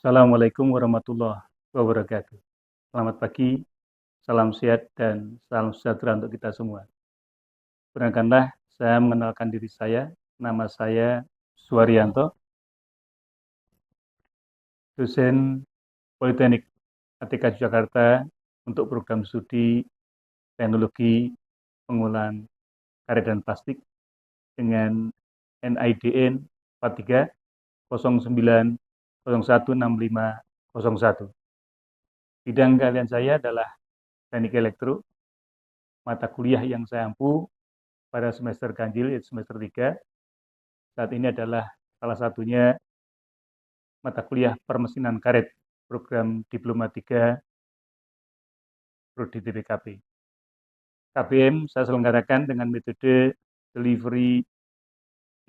Assalamualaikum warahmatullahi wabarakatuh. Selamat pagi, salam sehat, dan salam sejahtera untuk kita semua. Perkenalkanlah, saya mengenalkan diri saya. Nama saya Suwaryanto, dosen Politeknik ATK Jakarta untuk program studi teknologi pengolahan karet dan plastik dengan NIDN 4309016501. Bidang keahlian saya adalah teknik elektro. Mata kuliah yang saya ampu pada semester ganjil, yaitu semester 3, saat ini adalah salah satunya mata kuliah permesinan karet, program Diploma 3, Prodi TPKP. KBM saya selenggarakan dengan metode delivery,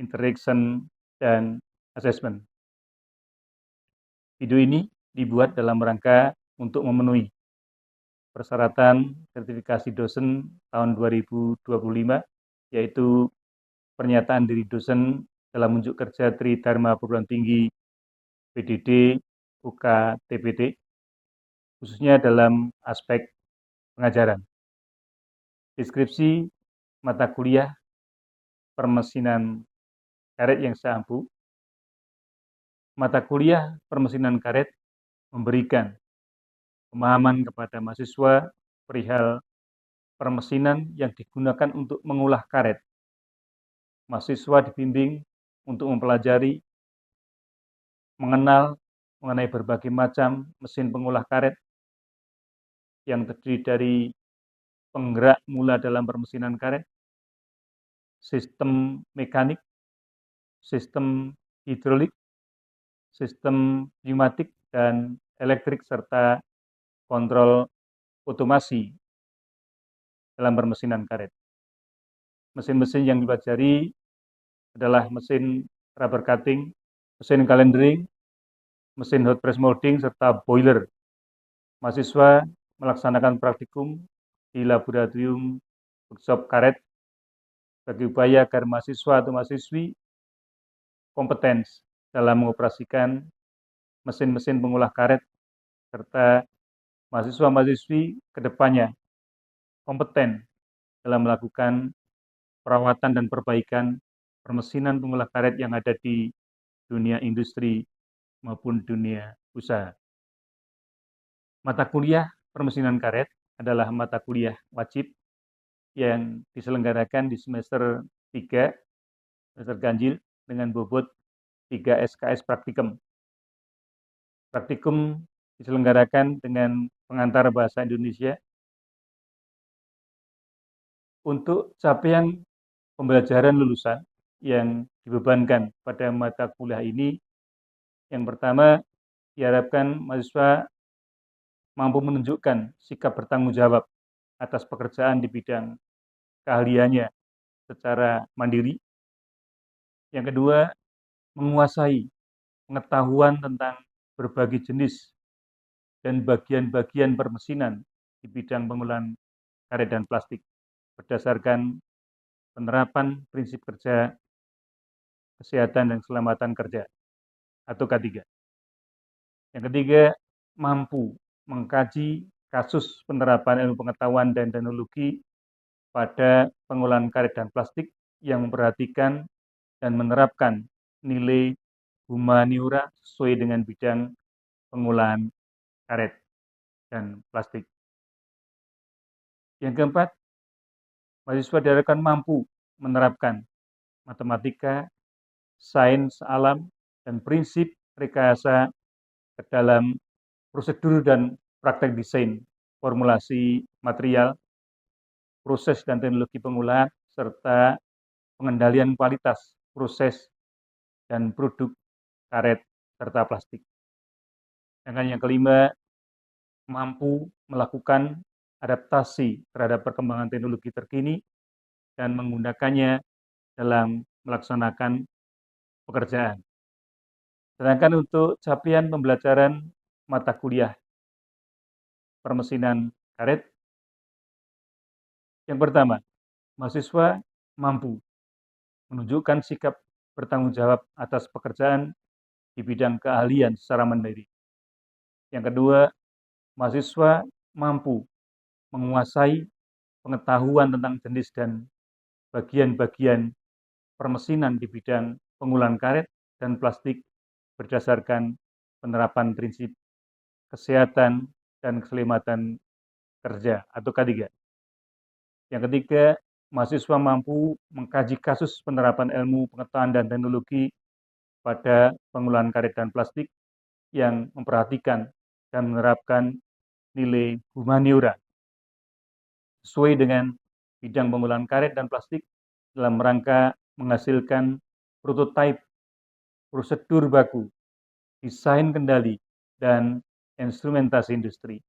interaction, dan assessment. Video ini dibuat dalam rangka untuk memenuhi persyaratan sertifikasi dosen tahun 2025, yaitu pernyataan diri dosen dalam unjuk kerja Tridharma Perguruan Tinggi PDD UK TPD, khususnya dalam aspek pengajaran. Deskripsi mata kuliah permesinan karet yang saya ampu. Mata kuliah permesinan karet memberikan pemahaman kepada mahasiswa perihal permesinan yang digunakan untuk mengolah karet. Mahasiswa dibimbing untuk mempelajari, mengenal mengenai berbagai macam mesin pengolah karet yang terdiri dari penggerak mula dalam permesinan karet, sistem mekanik, sistem hidrolik, sistem pneumatik dan elektrik, serta kontrol otomasi dalam permesinan karet. Mesin-mesin yang dipelajari adalah mesin rubber cutting, mesin calendering, mesin hot press molding, serta boiler. Mahasiswa melaksanakan praktikum di laboratorium workshop karet sebagai upaya agar mahasiswa atau mahasiswi kompeten dalam mengoperasikan mesin-mesin pengolah karet, serta mahasiswa-mahasiswi kedepannya kompeten dalam melakukan perawatan dan perbaikan permesinan pengolah karet yang ada di dunia industri maupun dunia usaha. Mata kuliah permesinan karet adalah mata kuliah wajib yang diselenggarakan di semester 3, semester ganjil, dengan bobot 3 SKS praktikum. Praktikum diselenggarakan dengan pengantar bahasa Indonesia. Untuk capaian pembelajaran lulusan yang dibebankan pada mata kuliah ini, yang pertama, diharapkan mahasiswa mampu menunjukkan sikap bertanggung jawab atas pekerjaan di bidang keahliannya secara mandiri. Yang kedua, menguasai pengetahuan tentang berbagai jenis dan bagian-bagian permesinan di bidang pengolahan karet dan plastik berdasarkan penerapan prinsip kerja kesehatan dan keselamatan kerja atau K3. Yang ketiga, mampu mengkaji kasus penerapan ilmu pengetahuan dan teknologi pada pengolahan karet dan plastik yang memperhatikan dan menerapkan nilai humaniora sesuai dengan bidang pengolahan karet dan plastik. Yang keempat, mahasiswa diharapkan mampu menerapkan matematika, sains alam, dan prinsip rekayasa ke dalam prosedur dan praktek desain, formulasi material, proses dan teknologi pengolahan, serta pengendalian kualitas proses dan produk karet serta plastik. Dan yang kelima, mampu melakukan adaptasi terhadap perkembangan teknologi terkini dan menggunakannya dalam melaksanakan pekerjaan. Sedangkan untuk capaian pembelajaran mata kuliah permesinan karet, yang pertama, mahasiswa mampu menunjukkan sikap bertanggung jawab atas pekerjaan di bidang keahlian secara mandiri. Yang kedua, mahasiswa mampu menguasai pengetahuan tentang jenis dan bagian-bagian permesinan di bidang pengolahan karet dan plastik berdasarkan penerapan prinsip kesehatan dan keselamatan kerja atau K3. Yang ketiga, mahasiswa mampu mengkaji kasus penerapan ilmu pengetahuan dan teknologi pada pengolahan karet dan plastik yang memperhatikan dan menerapkan nilai humaniora sesuai dengan bidang pengolahan karet dan plastik dalam rangka menghasilkan prototipe prosedur baku, desain kendali, dan instrumentasi industri.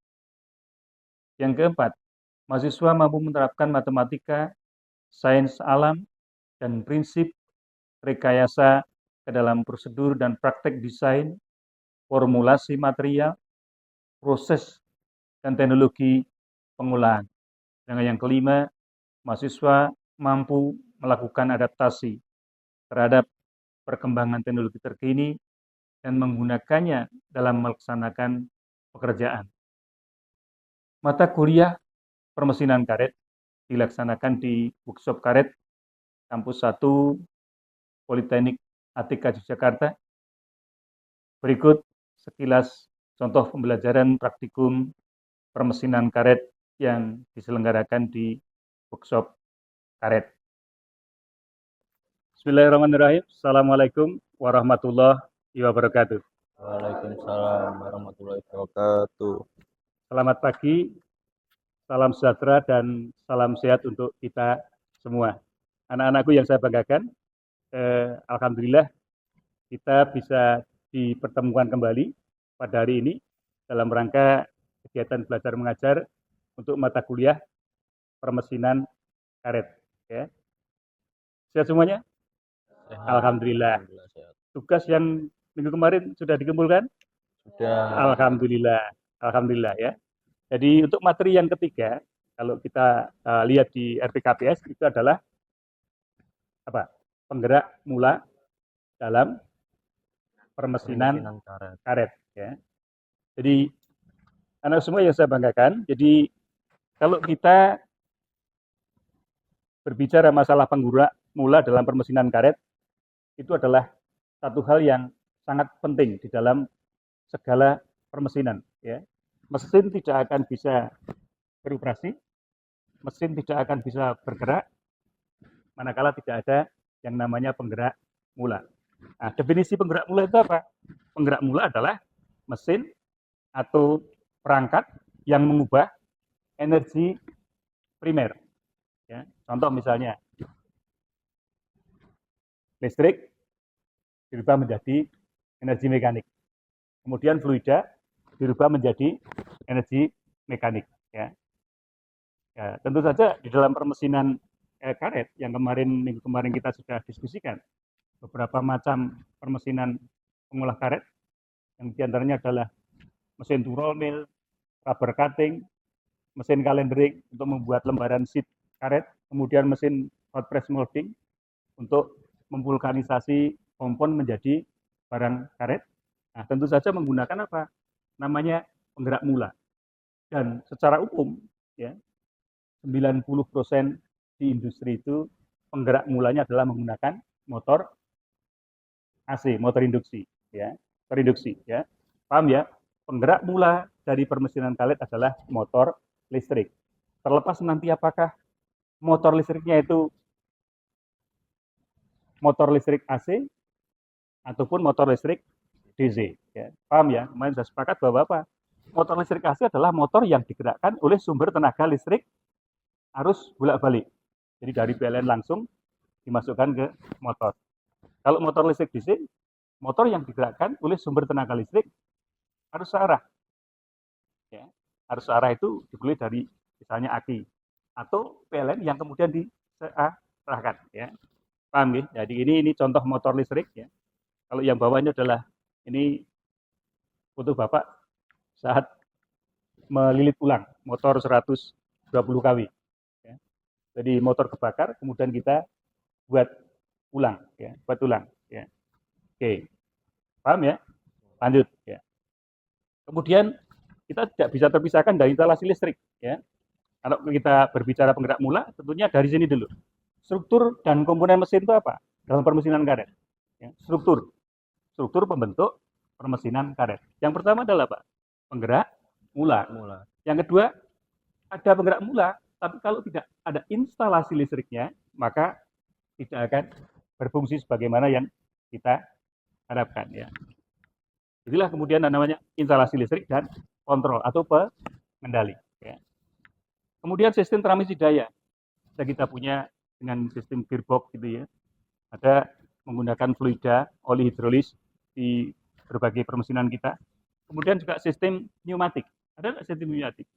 Yang keempat, mahasiswa mampu menerapkan matematika, sains alam, dan prinsip rekayasa ke dalam prosedur dan praktek desain, formulasi material, proses, dan teknologi pengolahan. Dan yang kelima, mahasiswa mampu melakukan adaptasi terhadap perkembangan teknologi terkini dan menggunakannya dalam melaksanakan pekerjaan. Mata kuliah permesinan karet dilaksanakan di workshop karet kampus 1 Politeknik ATK Yogyakarta. Berikut sekilas contoh pembelajaran praktikum permesinan karet yang diselenggarakan di workshop karet. Bismillahirrahmanirrahim. Assalamualaikum warahmatullahi wabarakatuh. Waalaikumsalam warahmatullahi wabarakatuh. Selamat pagi, salam sejahtera dan salam sehat untuk kita semua. Anak-anakku yang saya banggakan, alhamdulillah kita bisa dipertemukan kembali pada hari ini dalam rangka kegiatan belajar mengajar untuk mata kuliah permesinan karet. Ya. Sehat semuanya? Sehat. Alhamdulillah. Sehat. Tugas yang minggu kemarin sudah dikumpulkan? Sudah. Alhamdulillah. Alhamdulillah ya. Jadi untuk materi yang ketiga, kalau kita lihat di RPKPS itu adalah apa? Penggerak mula dalam permesinan karet. Ya. Jadi anak semua yang saya banggakan. Jadi kalau kita berbicara masalah penggerak mula dalam permesinan karet, itu adalah satu hal yang sangat penting di dalam segala permesinan. Ya. Mesin tidak akan bisa beroperasi, mesin tidak akan bisa bergerak, manakala tidak ada yang namanya penggerak mula. Nah, definisi penggerak mula itu apa? Penggerak mula adalah mesin atau perangkat yang mengubah energi primer. Ya. Contoh misalnya, listrik dirubah menjadi energi mekanik. Kemudian fluida dirubah menjadi energi mekanik. Ya. Ya, tentu saja di dalam permesinan karet yang minggu kemarin kita sudah diskusikan beberapa macam permesinan pengolah karet yang diantaranya adalah mesin roll mill, rubber cutting, mesin calendering untuk membuat lembaran sheet karet, kemudian mesin hot press molding untuk memvulkanisasi kompon menjadi barang karet. Nah, tentu saja menggunakan apa? Namanya penggerak mula. Dan secara umum, ya, 90% di industri itu penggerak mulanya adalah menggunakan motor AC, motor induksi, ya, terinduksi, ya. Paham ya? Penggerak mula dari permesinan karet adalah motor listrik. Terlepas nanti apakah motor listriknya itu motor listrik AC ataupun motor listrik DC, ya. Paham ya? Kemarin saya sepakat bahwa apa? Motor listrik AC adalah motor yang digerakkan oleh sumber tenaga listrik arus bolak-balik. Jadi dari PLN langsung dimasukkan ke motor. Kalau motor listrik DC, motor yang digerakkan oleh sumber tenaga listrik arus searah. Ya, arus searah itu dimulai dari misalnya aki atau PLN yang kemudian diarahkan. Ya, paham ya? Jadi ini contoh motor listrik. Ya. Kalau yang bawahnya adalah ini foto bapak saat melilit ulang motor 120 kW. Ya. Jadi motor kebakar, kemudian kita buat ulang, ya, buat ulang. Ya. Oke, paham ya? Lanjut. Ya. Kemudian kita tidak bisa terpisahkan dari instalasi listrik, ya. Kalau kita berbicara penggerak mula, tentunya dari sini dulu. Struktur dan komponen mesin itu apa? Dalam permesinan karet. Ya, struktur pembentuk permesinan karet. Yang pertama adalah apa? Penggerak mula. Yang kedua, ada penggerak mula, tapi kalau tidak ada instalasi listriknya, maka tidak akan berfungsi sebagaimana yang kita harapkan. Ya. Inilah kemudian namanya instalasi listrik dan kontrol atau pengendali. Ya. Kemudian sistem transmisi daya. Kita punya dengan sistem gearbox gitu ya. Ada menggunakan fluida, oli hidrolis di berbagai permesinan kita. Kemudian juga sistem pneumatik. Ada nggak sistem pneumatik?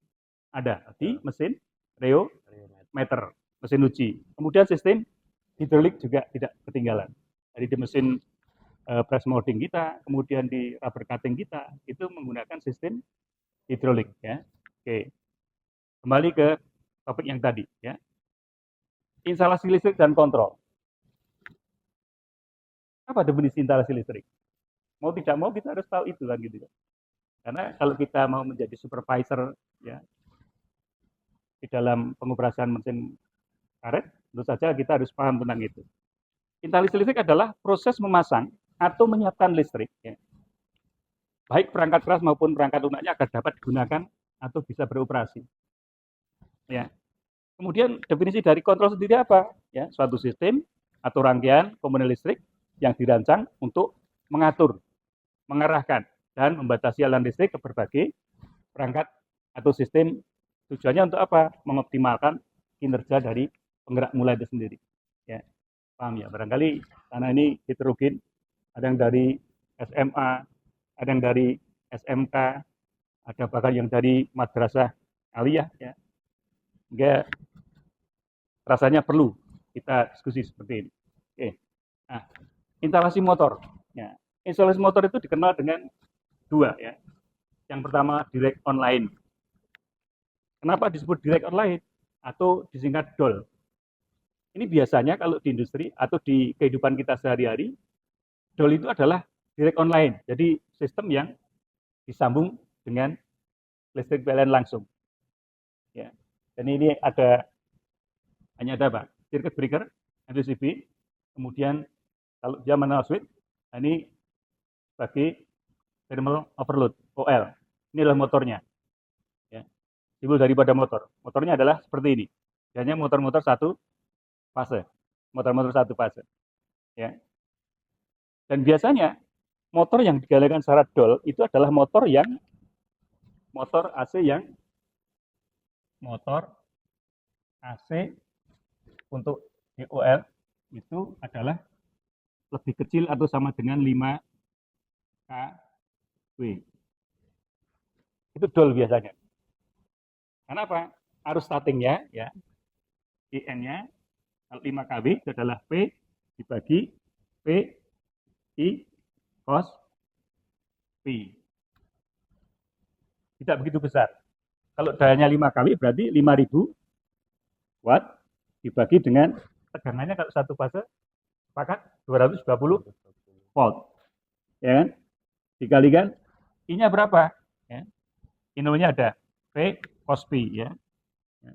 Ada di mesin reometer, mesin uji. Kemudian sistem hidrolik juga tidak ketinggalan. Jadi di mesin press molding kita, kemudian di rubber cutting kita, itu menggunakan sistem hidrolik. Ya. Oke, kembali ke topik yang tadi. Ya. Instalasi listrik dan kontrol. Apa definisi instalasi listrik? Mau tidak mau kita harus tahu itu kan gitu. Karena kalau kita mau menjadi supervisor ya di dalam pengoperasian mesin karet, tentu saja kita harus paham tentang itu. Instalasi listrik adalah proses memasang atau menyiapkan listrik, ya. Baik perangkat keras maupun perangkat lunaknya agar dapat digunakan atau bisa beroperasi. Ya. Kemudian definisi dari kontrol sendiri apa? Ya, suatu sistem atau rangkaian komponen listrik yang dirancang untuk mengatur, mengarahkan, dan membatasi aliran listrik ke berbagai perangkat atau sistem. Tujuannya untuk apa? Mengoptimalkan kinerja dari penggerak mula itu sendiri. Ya, paham ya? Barangkali karena ini heterogen, ada yang dari SMA, ada yang dari SMK, ada bahkan yang dari madrasah aliyah. Ya. Sehingga rasanya perlu kita diskusi seperti ini. Oke. Nah, instalasi motor. Ya. Instalasi motor itu dikenal dengan dua ya. Yang pertama direct online. Kenapa disebut direct online atau disingkat DOL? Ini biasanya kalau di industri atau di kehidupan kita sehari-hari, DOL itu adalah direct online. Jadi sistem yang disambung dengan listrik PLN langsung. Ya. Dan ini hanya ada apa? Circuit breaker, MCB, kemudian kalau dia manual switch, ini sebagai thermal overload, OL. Ini adalah motornya. Ya. Simbol daripada motor. Motornya adalah seperti ini. Hanya motor-motor satu fase. Motor-motor satu fase. Ya. Dan biasanya motor yang digalakan secara DOL itu adalah motor AC untuk DOL itu adalah lebih kecil atau sama dengan 5 kW. Itu DOL biasanya. Karena apa? Arus startingnya ya, IN-nya 5 kW itu adalah P dibagi P I cos P. Tidak begitu besar. Kalau dayanya 5 kW berarti 5000 watt dibagi dengan tegangannya kalau satu fase sepakat 220 volt. Ya kan? Dikalikan I-nya berapa? Ya. I-nya ada P cos P ya.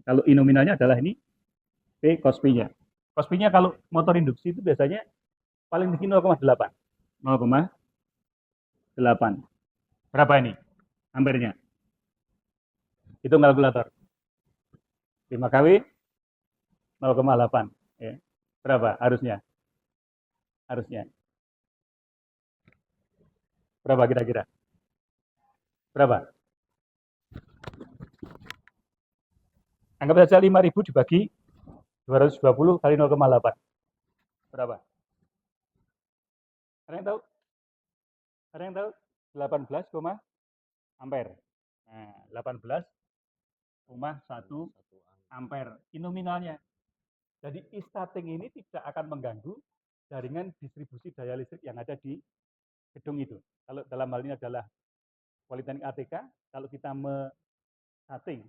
Kalau I nominalnya adalah ini P cos P-nya. Cos P-nya kalau motor induksi itu biasanya paling tinggi 0,8. 0,8. Berapa ini? Ampernya. Hitung kalkulator. 5 kW 0,8 ya. Berapa harusnya? Berapa kira-kira? Berapa? Anggap saja 5.000 dibagi 220 kali 0,8. Berapa? Ada yang tahu? 18, ampere. Nah, 18,1 ampere. Ini nominalnya. Jadi e-starting ini tidak akan mengganggu jaringan distribusi daya listrik yang ada di gedung itu. Kalau dalam hal ini adalah Politeknik ATK, kalau kita setting,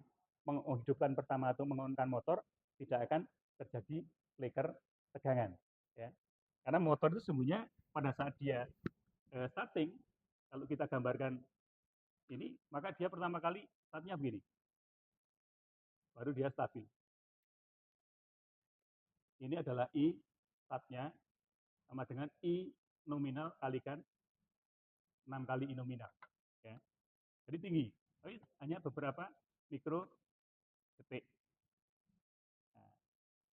menghidupkan pertama atau mengonkan motor, tidak akan terjadi flicker tegangan. Ya. Karena motor itu sesungguhnya pada saat dia starting, kalau kita gambarkan ini, maka dia pertama kali startnya begini. Baru dia stabil. Ini adalah I startnya sama dengan I nominal kalikan 6 kali I nominal. Ya. Jadi tinggi. Tapi hanya beberapa mikro detik. Nah,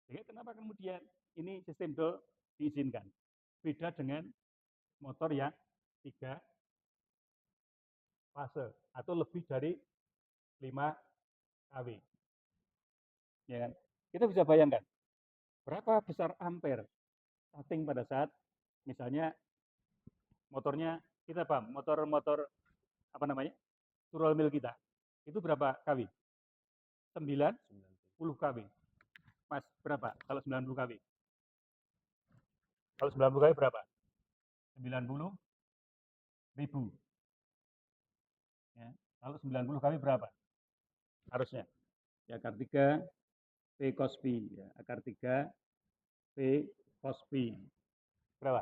jadi kenapa kemudian ini sistem DOL diizinkan? Beda dengan motor yang 3 fase atau lebih dari 5 kW. Ya kan? Kita bisa bayangkan berapa besar ampere starting pada saat misalnya motornya kita paham, motor apa namanya? Turol mill kita. Itu berapa kW? 90 kW. Mas, berapa kalau 90 kW? Kalau 90 kW berapa? 90.000. Ya. Kalau 90 kW berapa? Harusnya. Ya, akar 3 P cos P. Ya, akar 3 P cos P. Berapa?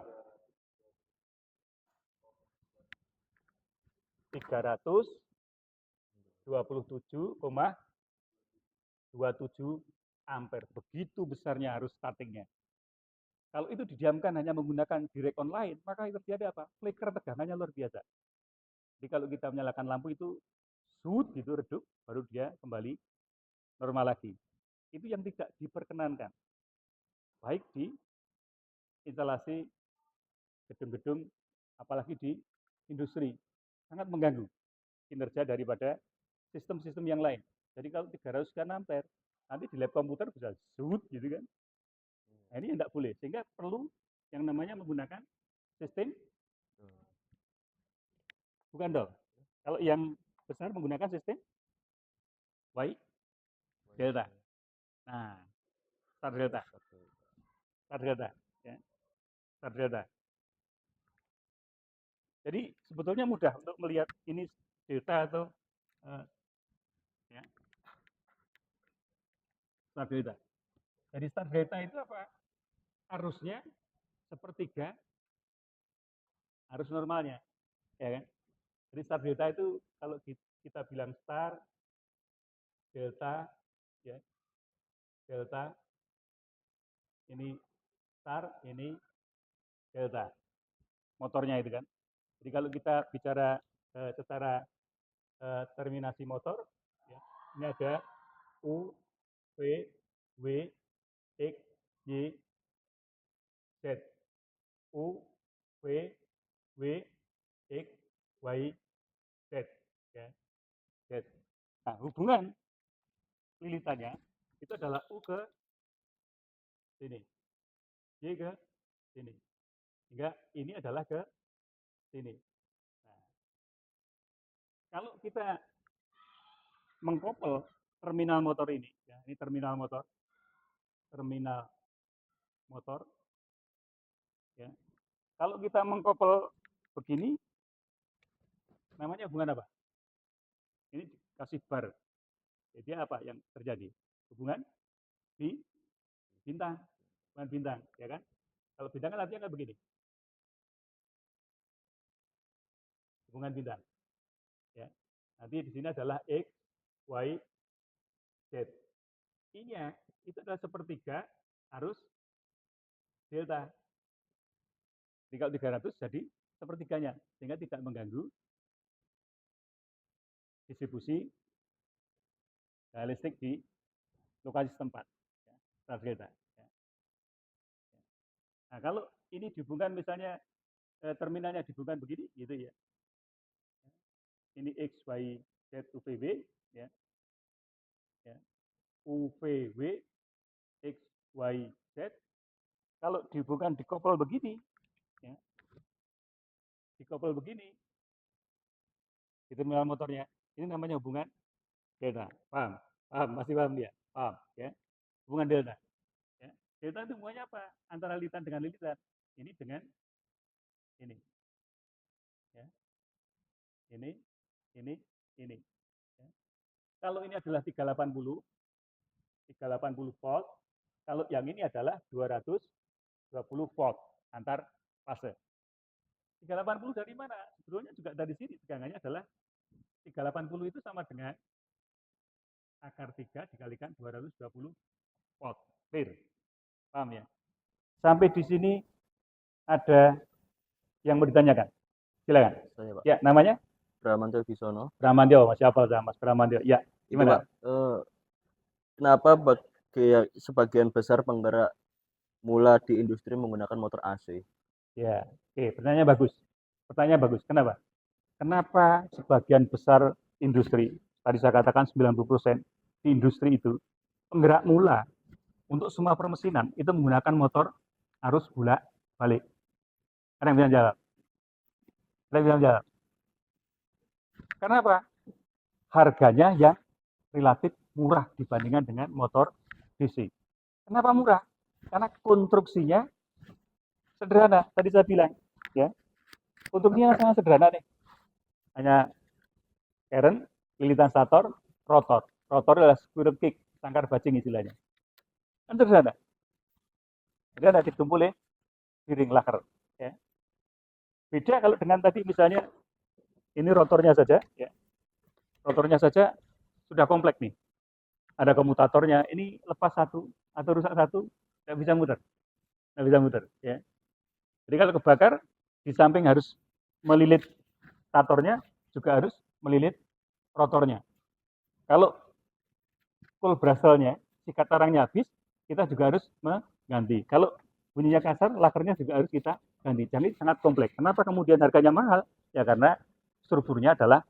327,27 ampere. Begitu besarnya arus startingnya. Kalau itu didiamkan hanya menggunakan direct online, maka terjadi apa? Flicker tegangannya luar biasa. Jadi kalau kita menyalakan lampu itu shoot gitu redup, baru dia kembali normal lagi. Itu yang tidak diperkenankan. Baik di instalasi gedung-gedung, apalagi di industri. Sangat mengganggu kinerja daripada sistem-sistem yang lain. Jadi kalau 300 sekian ampere, nanti di lab komputer bisa shoot gitu kan. Nah, ini yang tidak boleh. Sehingga perlu yang namanya menggunakan sistem bukan dong. Kalau yang besar menggunakan sistem Y delta. Nah, star delta. Star delta. Ya. Star delta. Jadi sebetulnya mudah untuk melihat ini delta atau ya, star delta. Jadi star delta itu apa? Arusnya sepertiga arus normalnya, ya kan? Jadi star delta itu kalau kita bilang star delta, ya delta ini star ini delta motornya itu kan. Jadi kalau kita bicara secara terminasi motor, ya, ini ada U, V, W, X, Y, Z. U, V, W, X, Y, Z. Ya, Z. Nah, hubungan lilitannya itu adalah U ke sini, Y ke sini. Sehingga ini adalah ke sini. Nah, kalau kita mengkopel terminal motor ini, ya, ini terminal motor, ya. Kalau kita mengkopel begini, namanya hubungan apa? Ini kasih bar. Jadi apa yang terjadi? Hubungan di bintang, hubungan bintang, ya kan? Kalau bintang kan artinya kan begini, hubungan bintang. Ya. Nanti di sini adalah X, Y, Z. I-nya itu adalah sepertiga arus delta. Jadi kalau 300 jadi sepertiganya, sehingga tidak mengganggu distribusi listrik di lokasi setempat. Ya, delta. Ya. Nah, kalau ini dihubungkan misalnya terminalnya dihubungkan begini, gitu ya. Ini X, Y, Z, UVW, ya. Ya. UVW, X, Y, Z. Kalau dihubungkan dikoppel begini, ya, dikoppel begini, di terminal motornya, ini namanya hubungan delta. Paham? Paham? Masih paham dia? Paham? Ya. Hubungan delta. Ya. Delta itu hubungannya apa? Antara lilitan dengan lilitan. Ini dengan ini. Ya. Ini. Ya. Kalau ini adalah 380 volt. Kalau yang ini adalah 220 volt antar fase. 380 dari mana? Sebetulnya juga dari sini tegangannya adalah 380 itu sama dengan akar 3 dikalikan 220 volt. Clear? Paham ya? Sampai di sini ada yang mau ditanyakan? Silakan. Saya Pak. Ya, namanya? Bramantyo Bisono. Bramantyo, Mas siapa Mas Bramantyo? Ya, Itu gimana? Pak, kenapa sebagian besar penggerak mula di industri menggunakan motor AC? Ya, oke, pertanyaannya bagus. Pertanyaannya bagus. Kenapa? Kenapa sebagian besar industri, tadi saya katakan 90% di industri itu, penggerak mula untuk semua permesinan itu menggunakan motor arus bolak balik. Ada yang bisa jawab? Ada yang bisa jawab? Kenapa? Harganya yang relatif murah dibandingkan dengan motor DC. Kenapa murah? Karena konstruksinya sederhana. Tadi saya bilang, ya, konstruksinya sangat sederhana nih. Hanya keren, lilitan stator, rotor. Rotor adalah squirrel kick, sangkar bajing istilahnya. Kan sederhana. Jadi ada ditumpulin di ring laker. Ya. Beda kalau dengan tadi misalnya ini rotornya saja, ya. Rotornya saja sudah kompleks nih. Ada komutatornya, ini lepas satu atau rusak satu, nggak bisa muter. Nggak bisa muter. Ya. Jadi kalau kebakar, di samping harus melilit statornya, juga harus melilit rotornya. Kalau full brushlnya, sikat tarangnya habis, kita juga harus mengganti. Kalau bunyinya kasar, lakernya juga harus kita ganti. Jadi sangat kompleks. Kenapa kemudian harganya mahal? Ya karena strukturnya adalah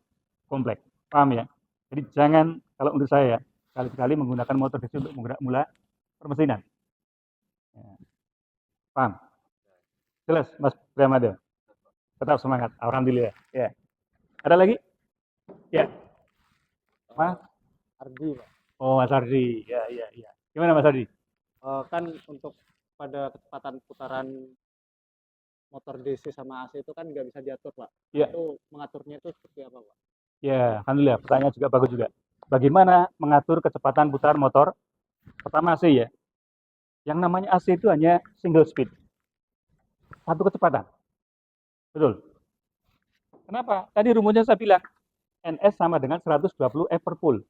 kompleks. Paham ya? Jadi jangan, kalau menurut saya ya, sekali-kali menggunakan motor DC untuk menggerak mula permesinan. Ya. Paham? Jelas, Mas Bramantyo? Tetap semangat. Alhamdulillah. Ya. Ada lagi? Ya. Mas Ardi, Pak. Oh, Mas Ardi. Ya, ya, ya. Gimana Mas Ardi? Kan untuk pada kecepatan putaran motor DC sama AC itu kan nggak bisa diatur, Pak. Ya. Itu mengaturnya itu seperti apa, Pak? Ya, alhamdulillah. Pertanyaan juga bagus juga. Bagaimana mengatur kecepatan putar motor? Pertama AC ya. Yang namanya AC itu hanya single speed. Satu kecepatan. Betul. Kenapa? Tadi rumusnya saya bilang NS sama dengan 120 F per pole.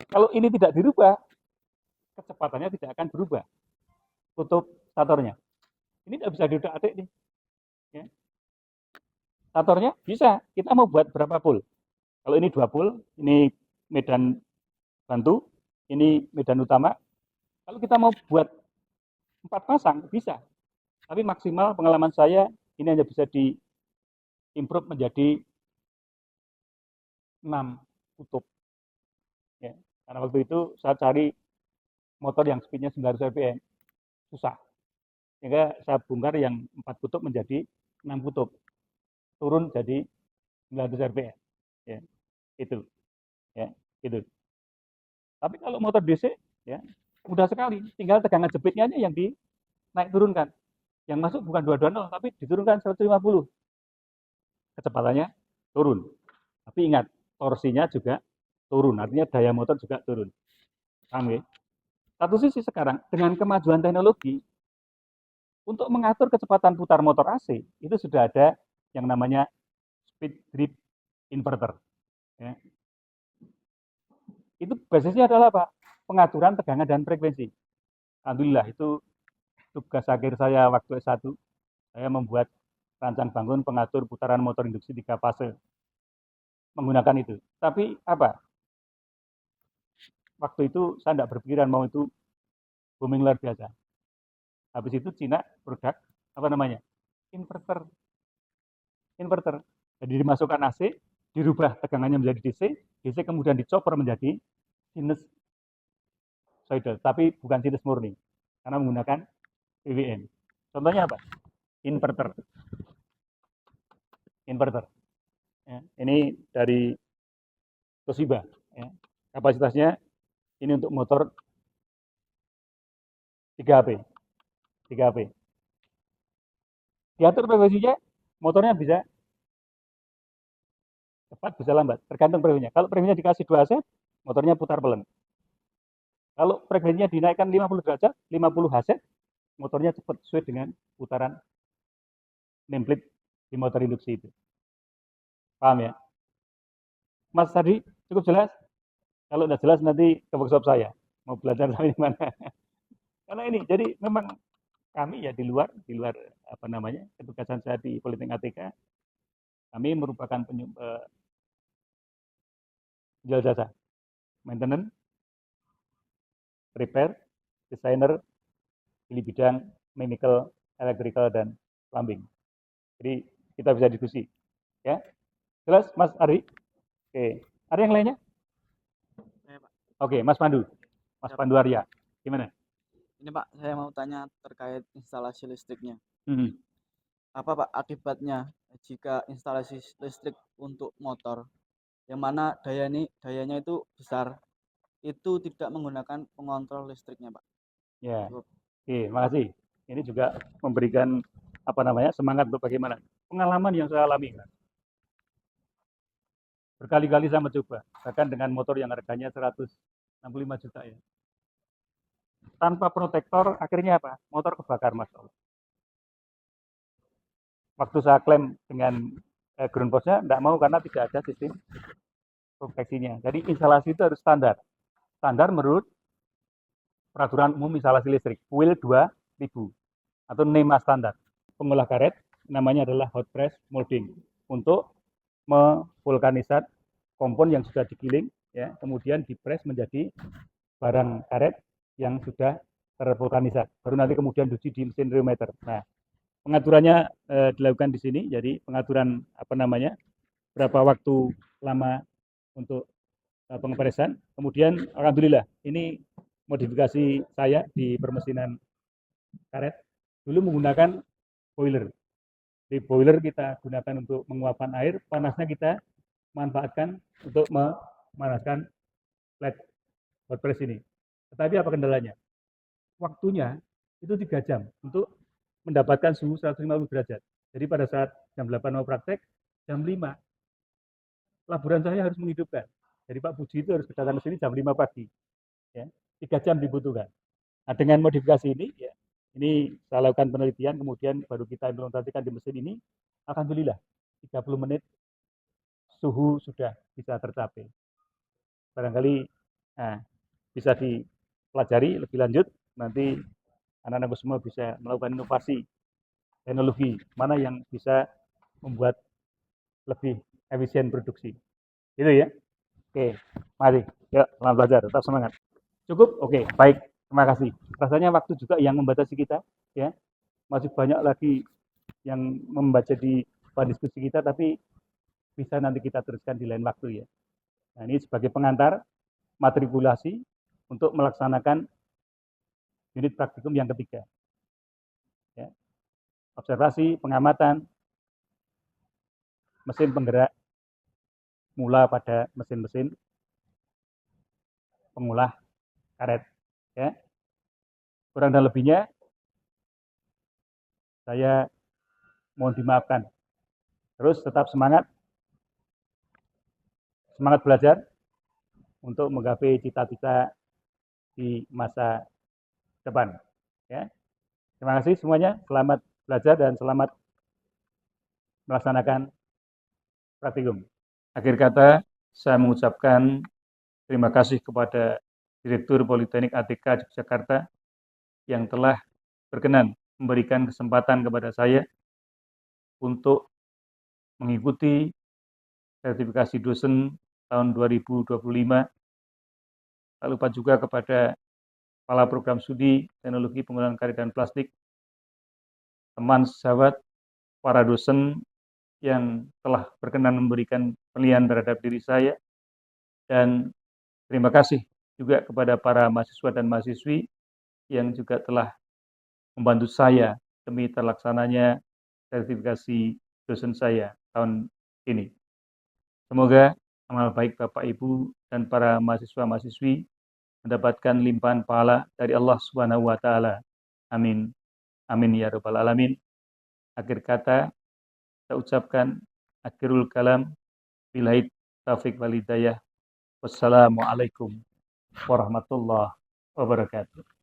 Kalau ini tidak dirubah, kecepatannya tidak akan berubah. Tutup statornya. Ini tidak bisa diutak-atik nih. Ya. Statornya bisa. Kita mau buat berapa pole? Kalau ini 2 pole, ini medan bantu, ini medan utama. Kalau kita mau buat 4 pasang, bisa. Tapi maksimal pengalaman saya, ini hanya bisa di improve menjadi 6 kutub. Ya. Karena waktu itu saya cari motor yang speednya 900 rpm, susah. Sehingga saya bongkar yang 4 kutub menjadi 6 kutub. Turun jadi 900 rpm. Ya. Itu. Ya, gitu. Tapi kalau motor DC, ya, mudah sekali. Tinggal tegangan jepitnya aja yang dinaik turunkan. Yang masuk bukan 220, tapi diturunkan 150. Kecepatannya turun. Tapi ingat, torsinya juga turun. Artinya daya motor juga turun. Paham ya? Satu sisi sekarang, dengan kemajuan teknologi, untuk mengatur kecepatan putar motor AC, itu sudah ada yang namanya speed drift inverter. Ya. Itu basisnya adalah apa? Pengaturan tegangan dan frekuensi. Alhamdulillah, itu tugas akhir saya waktu S1. Saya membuat rancang bangun pengatur putaran motor induksi 3 fase. Menggunakan itu. Tapi apa? Waktu itu saya tidak berpikiran mau itu booming luar biasa. Habis itu Cina produk apa namanya? Inverter. Inverter. Jadi dimasukkan AC, dirubah tegangannya menjadi DC, DC kemudian dicopper menjadi sinusoidal, tapi bukan sinus murni karena menggunakan PWM. Contohnya apa? Inverter. Inverter. Ya, ini dari Toshiba. Ya. Kapasitasnya ini untuk motor 3 HP. 3 HP. Diatur frekuensinya, motornya bisa cepat, bisa lambat. Tergantung frekuensinya. Kalau frekuensinya dikasih 2 AC, motornya putar pelan. Kalau frekuensinya dinaikkan 50 derajat, 50 Hz, motornya cepat sesuai dengan putaran nameplate di motor induksi itu. Paham ya? Mas tadi cukup jelas? Kalau udah jelas nanti ke workshop saya. Mau belajar sampai mana? Karena ini, jadi memang kami ya di luar apa namanya, ketugasan saya di Politeknik ATK, kami merupakan penjual jasa, maintenance, repair, desainer di bidang mechanical, electrical, dan plumbing. Jadi kita bisa diskusi, ya. Jelas, Mas Ari? Oke, ada yang lainnya? Saya, Pak. Oke, Mas Pandu, Mas Siap. Pandu Arya, gimana? Ini Pak, saya mau tanya terkait instalasi listriknya. Hmm. Apa Pak akibatnya jika instalasi listrik untuk motor yang mana dayanya itu besar, itu tidak menggunakan pengontrol listriknya Pak? Ya, Cukup. oke, makasih. Ini juga memberikan apa namanya semangat untuk bagaimana pengalaman yang saya alami. Berkali-kali saya mencoba, bahkan dengan motor yang harganya 165 juta ya. Tanpa protektor, akhirnya apa? Motor kebakar, Mas. Waktu saya klaim dengan ground box-nya, tidak mau karena tidak ada sistem proteksinya. Jadi instalasi itu harus standar. Standar menurut peraturan umum instalasi listrik, WIL 2000 atau NEMA standar. Pengolah karet namanya adalah hot press molding untuk memvulkanisat kompon yang sudah digiling, ya, kemudian dipres menjadi barang karet yang sudah tervulkanisat. Baru nanti kemudian diuji di mesin reometer. Nah, pengaturannya dilakukan di sini. Jadi pengaturan apa namanya, berapa waktu lama untuk pengepresan. Kemudian alhamdulillah ini modifikasi saya di permesinan karet dulu menggunakan boiler. Di boiler kita gunakan untuk menguapkan air, panasnya kita manfaatkan untuk memanaskan flat hot press ini. Tetapi apa kendalanya? Waktunya itu 3 jam untuk mendapatkan suhu 150 derajat. Jadi pada saat jam 8 mau praktek, jam 5 laboran saya harus menghidupkan. Jadi Pak Puji itu harus datang ke sini jam 5 pagi. Ya, 3 jam dibutuhkan. Nah, dengan modifikasi ini, ya, ini saya lakukan penelitian, kemudian baru kita implementasikan di mesin ini. Alhamdulillah, 30 menit suhu sudah bisa tercapai. Barangkali bisa dipelajari lebih lanjut, nanti anak-anak semua bisa melakukan inovasi teknologi mana yang bisa membuat lebih efisien produksi. Gitu ya. Oke, mari. Yuk, selamat belajar, tetap semangat. Cukup? Oke, baik. Terima kasih. Rasanya waktu juga yang membatasi kita, ya. Masih banyak lagi yang membaca di bahan diskusi kita, tapi bisa nanti kita teruskan di lain waktu ya. Nah, ini sebagai pengantar matrikulasi untuk melaksanakan unit praktikum yang ketiga. Ya. Observasi, pengamatan, mesin penggerak, mula pada mesin-mesin pengolah karet. Ya. Kurang dan lebihnya saya mohon dimaafkan. Terus tetap semangat belajar untuk menggapai cita-cita di masa depan. Ya. Terima kasih semuanya, selamat belajar dan selamat melaksanakan praktikum. Akhir kata, saya mengucapkan terima kasih kepada Direktur Politeknik ATK Yogyakarta yang telah berkenan memberikan kesempatan kepada saya untuk mengikuti sertifikasi dosen tahun 2025. Tak lupa juga kepada Kepala Program Studi Teknologi Penggunaan Karet dan Plastik, teman sejawat, para dosen yang telah berkenan memberikan penilaian terhadap diri saya, dan terima kasih juga kepada para mahasiswa dan mahasiswi yang juga telah membantu saya demi terlaksananya sertifikasi dosen saya tahun ini. Semoga amal baik Bapak Ibu dan para mahasiswa-mahasiswi mendapatkan limpahan pahala dari Allah Subhanahu wa taala. Amin. Amin ya rabbal alamin. Akhir kata saya ucapkan akhirul kalam, billahi taufik wal hidayah. Wassalamualaikum warahmatullahi wabarakatuh.